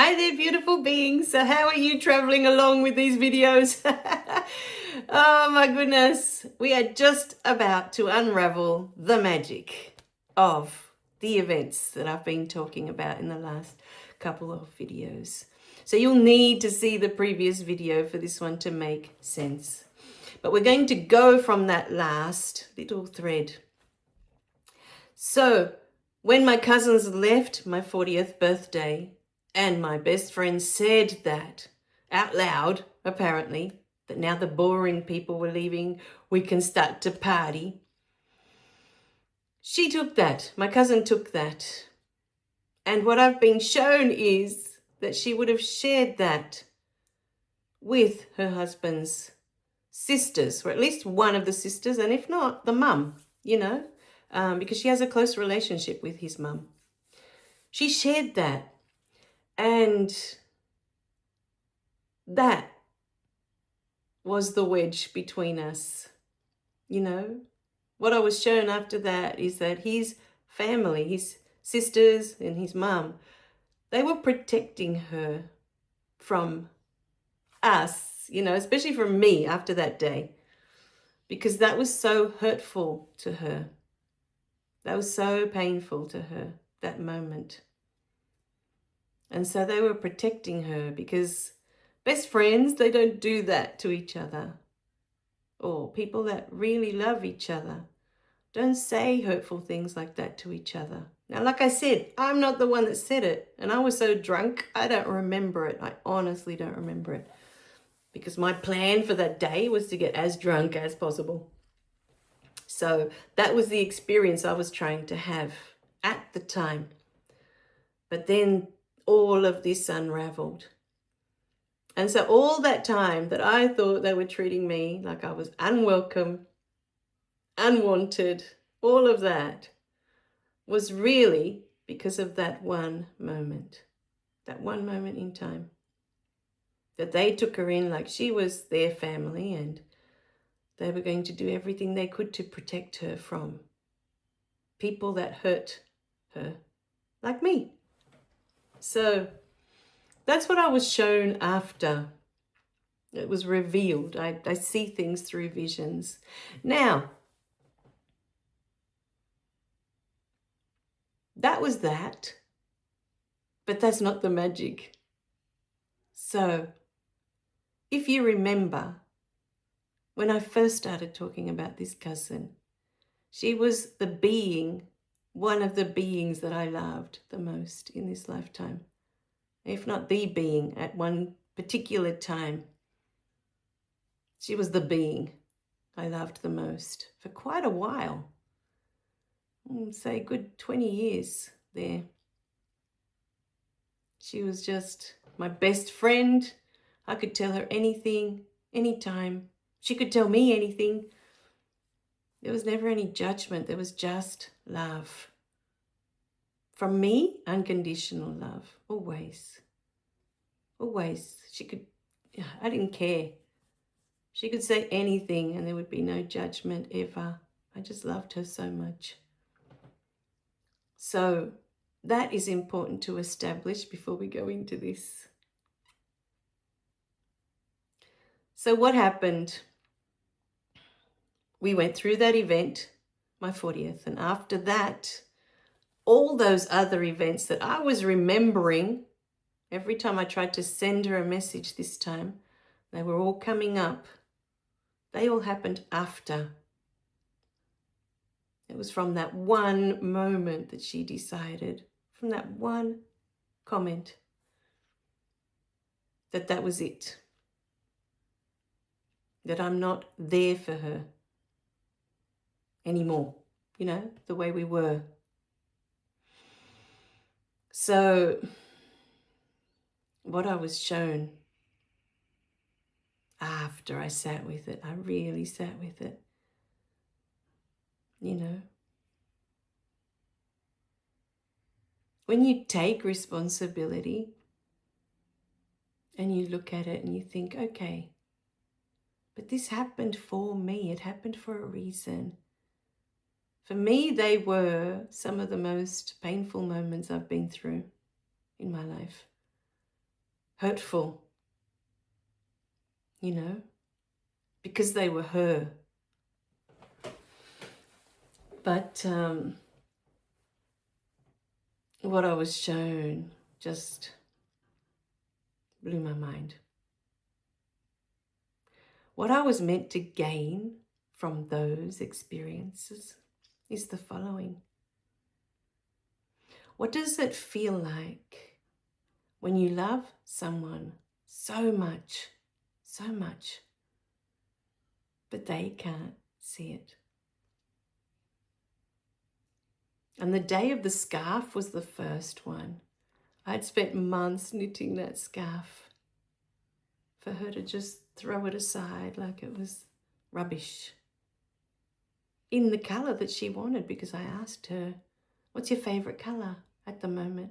Hi there, beautiful beings. So how are you traveling along with these videos? Oh my goodness. We are just about to unravel the magic of the events that I've been talking about in the last couple of videos. So you'll need to see the previous video for this one to make sense. But we're going to go from that last little thread. So when my cousins left my 40th birthday, and my best friend said that out loud, apparently, that now the boring people were leaving, we can start to party. She took that, my cousin took that. And what I've been shown is that she would have shared that with her husband's sisters, or at least one of the sisters, and if not, the mum, because she has a close relationship with his mum. She shared that. And that was the wedge between us. What I was shown after that is that his family, his sisters and his mum, they were protecting her from us, especially from me after that day, because that was so hurtful to her. That was so painful to her, that moment. And so they were protecting her because best friends, they don't do that to each other. Or people that really love each other don't say hurtful things like that to each other. Now, like I said, I'm not the one that said it. And I was so drunk, I don't remember it. I honestly don't remember it. Because my plan for that day was to get as drunk as possible. So that was the experience I was trying to have at the time. But then all of this unraveled. And so all that time that I thought they were treating me like I was unwelcome, unwanted, all of that was really because of that one moment in time. That they took her in like she was their family and they were going to do everything they could to protect her from people that hurt her, like me. So that's what I was shown after it was revealed. I see things through visions. Now, that was that, but that's not the magic. So, if you remember, when I first started talking about this cousin, she was the being, one of the beings that I loved the most in this lifetime. If not the being at one particular time. She was the being I loved the most for quite a while. Say a good 20 years there. She was just my best friend. I could tell her anything, anytime. She could tell me anything. There was never any judgment. There was just love. From me, unconditional love. Always. Always. I didn't care. She could say anything and there would be no judgment ever. I just loved her so much. So that is important to establish before we go into this. So what happened? We went through that event, my 40th, and after that, all those other events that I was remembering, every time I tried to send her a message this time, they were all coming up. They all happened after. It was from that one moment that she decided, from that one comment, that was it. That I'm not there for her anymore, the way we were. So what I was shown after I sat with it, I really sat with it, When you take responsibility and you look at it and you think, okay, but this happened for me. It happened for a reason. For me, they were some of the most painful moments I've been through in my life. hurtful, because they were her. But what I was shown just blew my mind. What I was meant to gain from those experiences is the following. What does it feel like when you love someone so much, but they can't see it? And the day of the scarf was the first one. I'd spent months knitting that scarf for her to just throw it aside like it was rubbish. In the colour that she wanted, because I asked her, what's your favourite colour at the moment?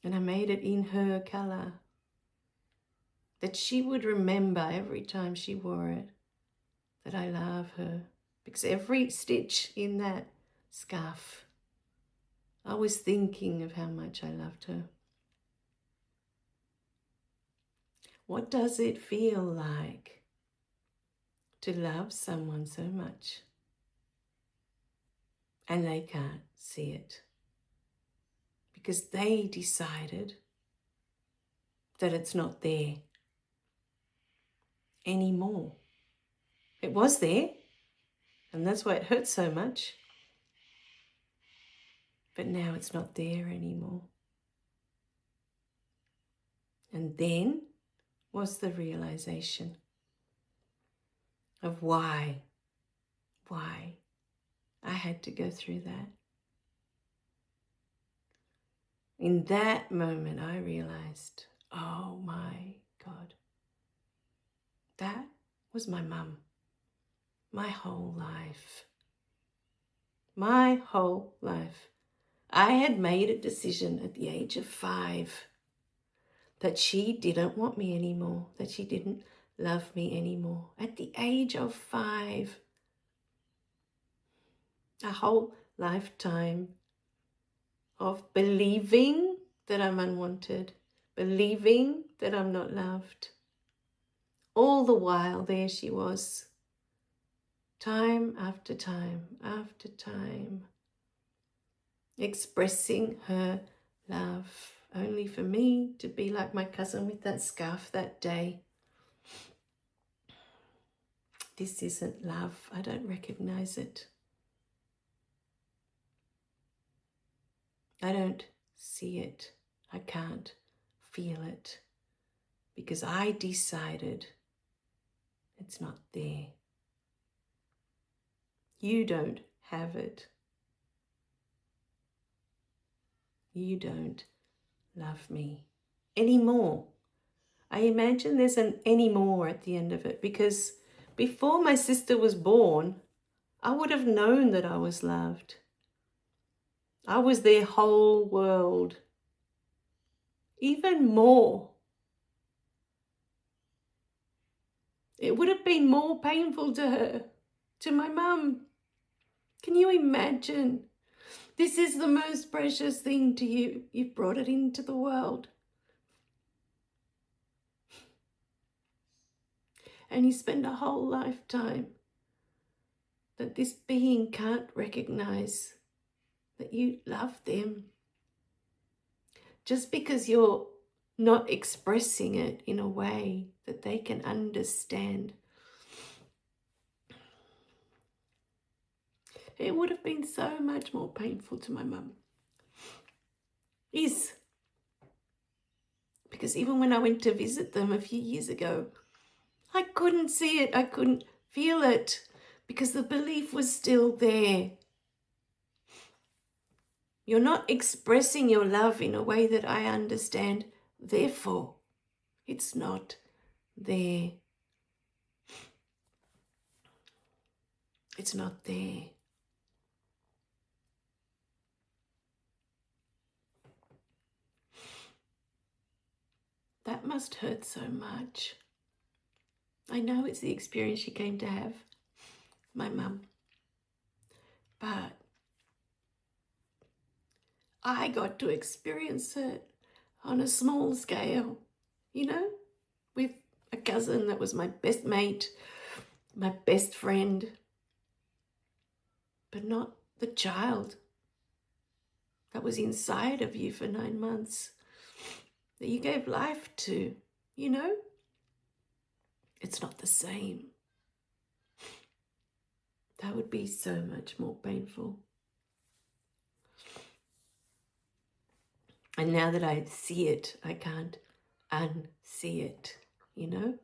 And I made it in her colour, that she would remember every time she wore it that I love her. Because every stitch in that scarf, I was thinking of how much I loved her. What does it feel like to love someone so much and they can't see it? Because they decided that it's not there anymore. It was there, and that's why it hurts so much. But now it's not there anymore. And then was the realization of why I had to go through that. In that moment, I realized, oh my God, that was my mum, my whole life. My whole life. I had made a decision at the age of 5 that she didn't want me anymore, that she didn't love me anymore. At the age of 5, a whole lifetime of believing that I'm unwanted, believing that I'm not loved. All the while, there she was, time after time after time, expressing her love, only for me to be like my cousin with that scarf that day. This isn't love. I don't recognize it. I don't see it. I can't feel it because I decided it's not there. You don't have it. You don't love me anymore. I imagine there's an anymore at the end of it, because before my sister was born, I would have known that I was loved. I was their whole world. Even more. It would have been more painful to her, to my mum. Can you imagine? This is the most precious thing to you. You've brought it into the world. And you spend a whole lifetime that this being can't recognize that you love them. Just because you're not expressing it in a way that they can understand. It would have been so much more painful to my mum. Because even when I went to visit them a few years ago, I couldn't see it, I couldn't feel it, because the belief was still there. You're not expressing your love in a way that I understand, therefore it's not there. It's not there. That must hurt so much. I know it's the experience she came to have, my mum. But I got to experience it on a small scale, you know, with a cousin that was my best mate, my best friend, but not the child that was inside of you for 9 months, that you gave life to, you know? It's not the same. That would be so much more painful. And now that I see it, I can't unsee it, you know?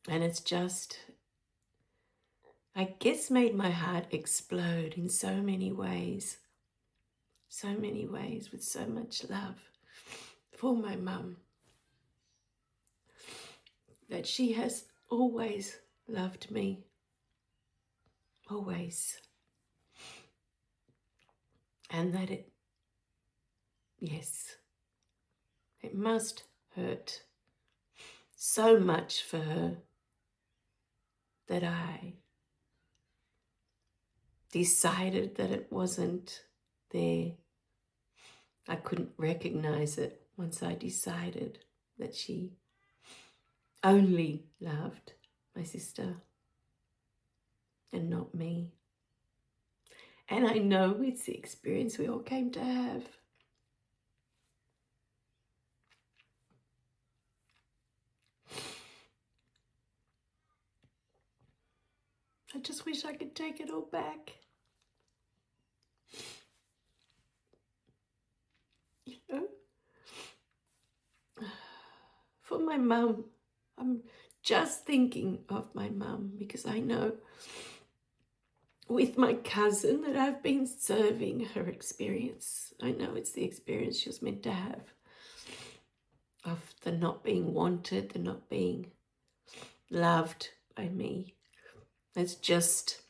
And it's just, I guess, made my heart explode in so many ways, with so much love for my mum, that she has always loved me, always. And that it must hurt so much for her that I decided that it wasn't there. I couldn't recognize it once I decided that she only loved my sister and not me. And I know it's the experience we all came to have. I just wish I could take it all back. You know? For my mum, I'm just thinking of my mum because I know with my cousin that I've been serving her experience. I know it's the experience she was meant to have of the not being wanted, the not being loved by me. It's just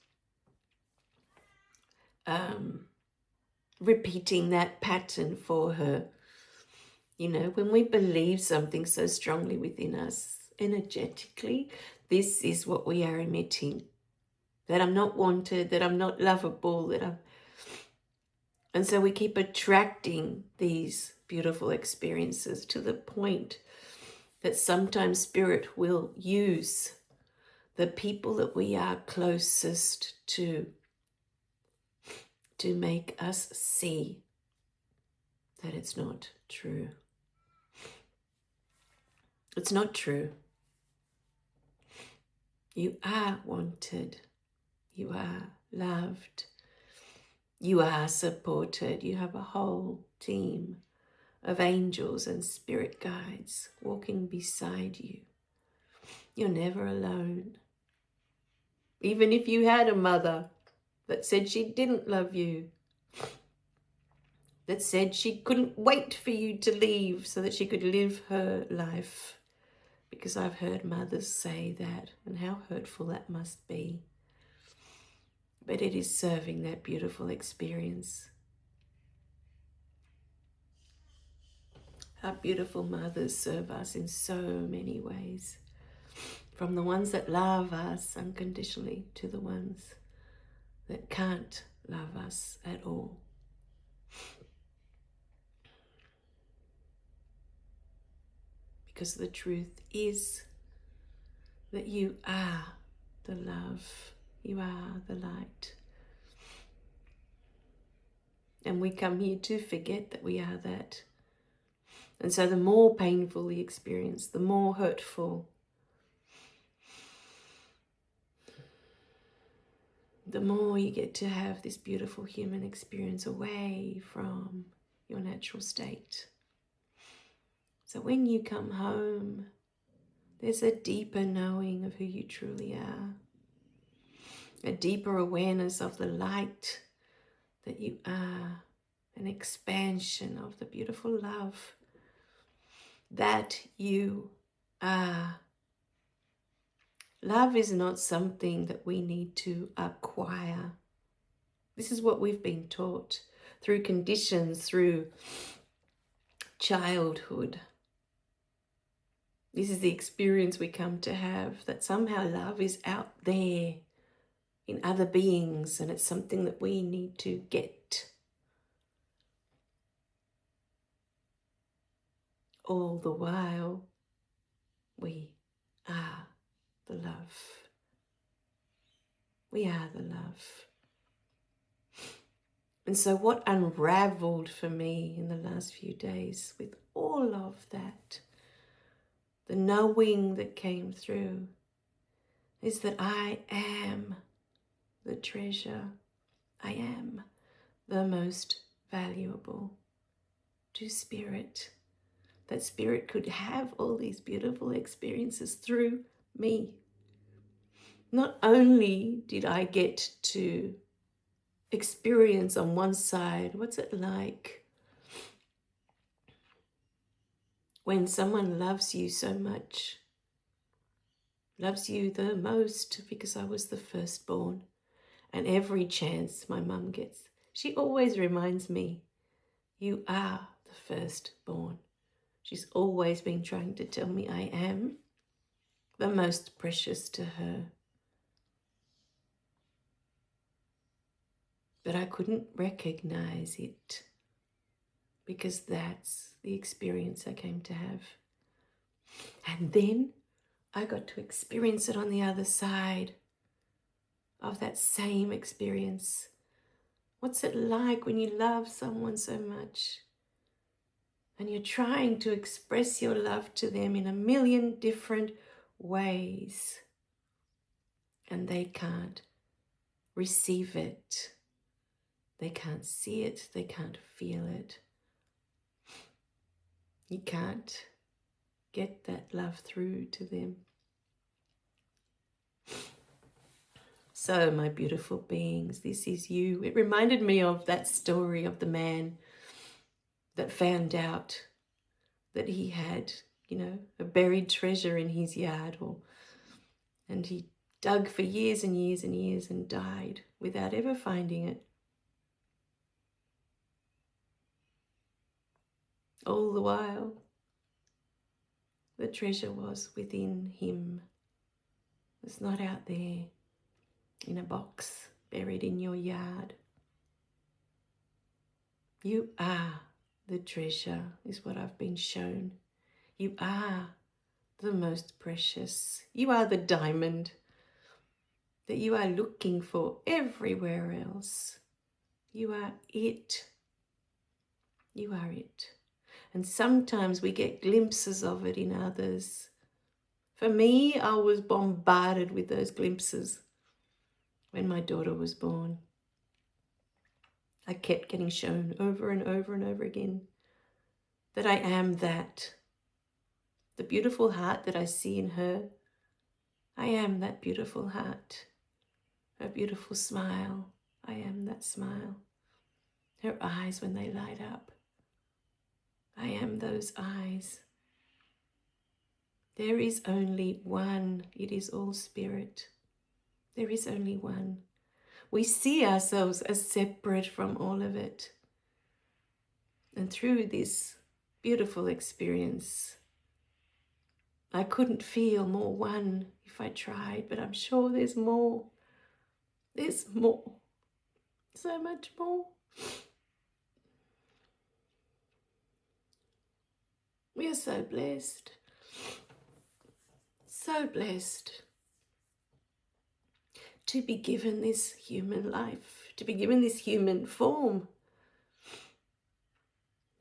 repeating that pattern for her. You know, when we believe something so strongly within us, energetically, this is what we are emitting. That I'm not wanted, that I'm not lovable, that I'm... And so we keep attracting these beautiful experiences to the point that sometimes Spirit will use the people that we are closest to make us see that it's not true. It's not true. You are wanted. You are loved. You are supported. You have a whole team of angels and spirit guides walking beside you. You're never alone. Even if you had a mother that said she didn't love you, that said she couldn't wait for you to leave so that she could live her life. Because I've heard mothers say that, and how hurtful that must be. But it is serving that beautiful experience. Our beautiful mothers serve us in so many ways. From the ones that love us unconditionally to the ones that can't love us at all. Because the truth is that you are the love. You are the light. And we come here to forget that we are that. And so the more painful the experience, the more hurtful, the more you get to have this beautiful human experience away from your natural state. So when you come home, there's a deeper knowing of who you truly are, a deeper awareness of the light that you are, an expansion of the beautiful love that you are. Love is not something that we need to acquire. This is what we've been taught through conditions, through childhood. This is the experience we come to have, that somehow love is out there in other beings and it's something that we need to get. all the while we are the love. We are the love. And so what unraveled for me in the last few days with all of that, the knowing that came through, is that I am the treasure. I am the most valuable to Spirit. That Spirit could have all these beautiful experiences through me. Not only did I get to experience on one side, what's it like when someone loves you so much, loves you the most, because I was the firstborn. And every chance my mum gets, she always reminds me, you are the firstborn. She's always been trying to tell me I am the most precious to her. But I couldn't recognize it because that's the experience I came to have. And then I got to experience it on the other side of that same experience. What's it like when you love someone so much and you're trying to express your love to them in a million different ways and they can't receive it, they can't see it, they can't feel it. You can't get that love through to them. So, my beautiful beings, this is you. It reminded me of that story of the man that found out that he had, a buried treasure in his yard, and he dug for years and years and years and died without ever finding it. All the while, the treasure was within him. It's not out there in a box buried in your yard. You are the treasure, is what I've been shown. You are the most precious. You are the diamond that you are looking for everywhere else. You are it. You are it. And sometimes we get glimpses of it in others. For me, I was bombarded with those glimpses when my daughter was born. I kept getting shown over and over and over again that I am that. The beautiful heart that I see in her, I am that beautiful heart. Her beautiful smile, I am that smile. Her eyes when they light up, I am those eyes. There is only one. It is all Spirit. There is only one. We see ourselves as separate from all of it. And through this beautiful experience, I couldn't feel more one if I tried, but I'm sure there's more. There's more. So much more. We are so blessed. So blessed to be given this human life, to be given this human form,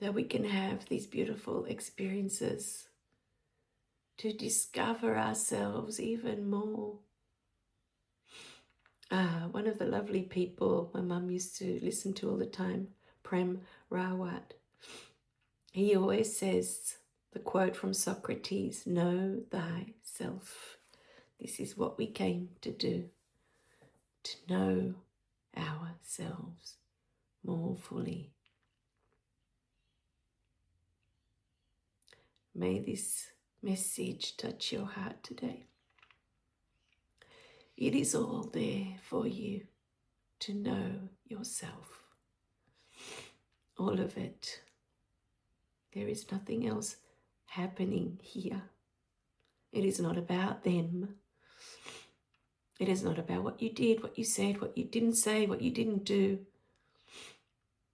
that we can have these beautiful experiences, to discover ourselves even more. One of the lovely people my mum used to listen to all the time, Prem Rawat, he always says the quote from Socrates, know thyself. This is what we came to do, to know ourselves more fully. May this message touch your heart today. It is all there for you to know yourself. All of it. There is nothing else happening here. It is not about them. It is not about what you did, what you said, what you didn't say, what you didn't do.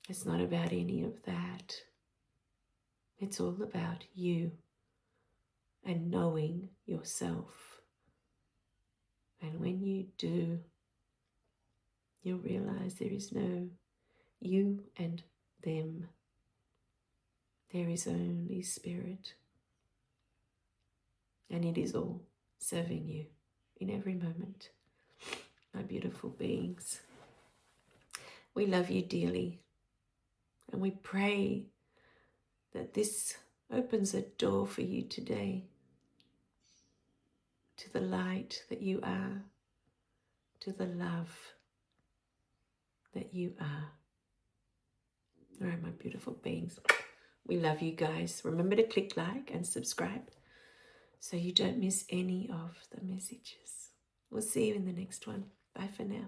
It's not about any of that. It's all about you and knowing yourself. And when you do, you'll realize there is no you and them. There is only spirit. And it is all serving you in every moment. My beautiful beings, we love you dearly. And we pray that this opens a door for you today to the light that you are, to the love that you are. All right, my beautiful beings. We love you guys. Remember to click like and subscribe so you don't miss any of the messages. We'll see you in the next one. Bye for now.